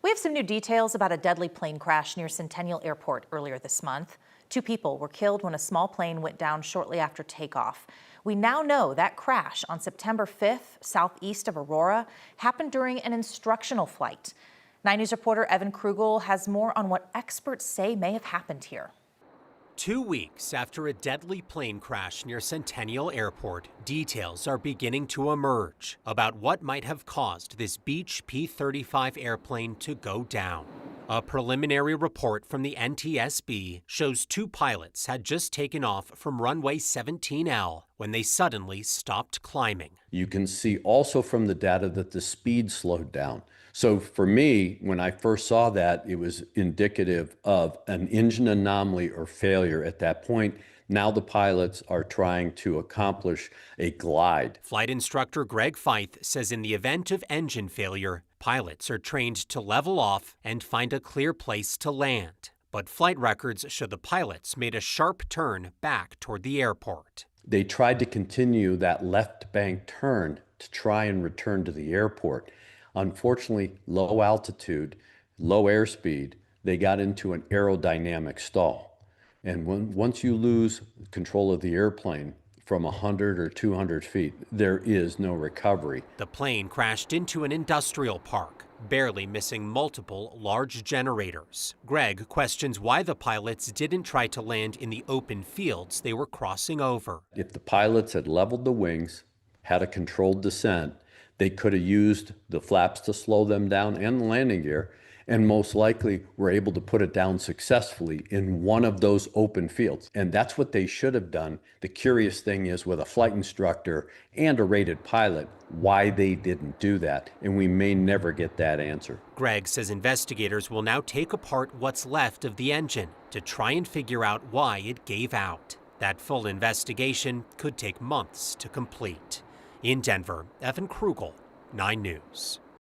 We have some new details about a deadly plane crash near Centennial Airport earlier this month. 2 people were killed when a small plane went down shortly after takeoff. We now know that crash on September 5th, southeast of Aurora, happened during an instructional flight. 9 News reporter Evan Krugel has more on what experts say may have happened here. 2 weeks after a deadly plane crash near Centennial Airport, details are beginning to emerge about what might have caused this Beech P-35 airplane to go down. A preliminary report from the NTSB shows 2 pilots had just taken off from runway 17L when they suddenly stopped climbing. You can see also from the data that the speed slowed down. So for me, when I first saw that, it was indicative of an engine anomaly or failure at that point. Now the pilots are trying to accomplish a glide. Flight instructor Greg Feith says in the event of engine failure, pilots are trained to level off and find a clear place to land. But flight records show the pilots made a sharp turn back toward the airport. They tried to continue that left bank turn to try and return to the airport. Unfortunately, low altitude, low airspeed, they got into an aerodynamic stall. And once you lose control of the airplane from 100 or 200 feet, there is no recovery. The plane crashed into an industrial park, barely missing multiple large generators. Greg questions why the pilots didn't try to land in the open fields they were crossing over. If the pilots had leveled the wings, had a controlled descent, they could have used the flaps to slow them down and the landing gear, and most likely were able to put it down successfully in one of those open fields. And that's what they should have done. The curious thing is, with a flight instructor and a rated pilot, why they didn't do that. And we may never get that answer. Greg says investigators will now take apart what's left of the engine to try and figure out why it gave out. That full investigation could take months to complete. In Denver, Evan Krugel, 9 News.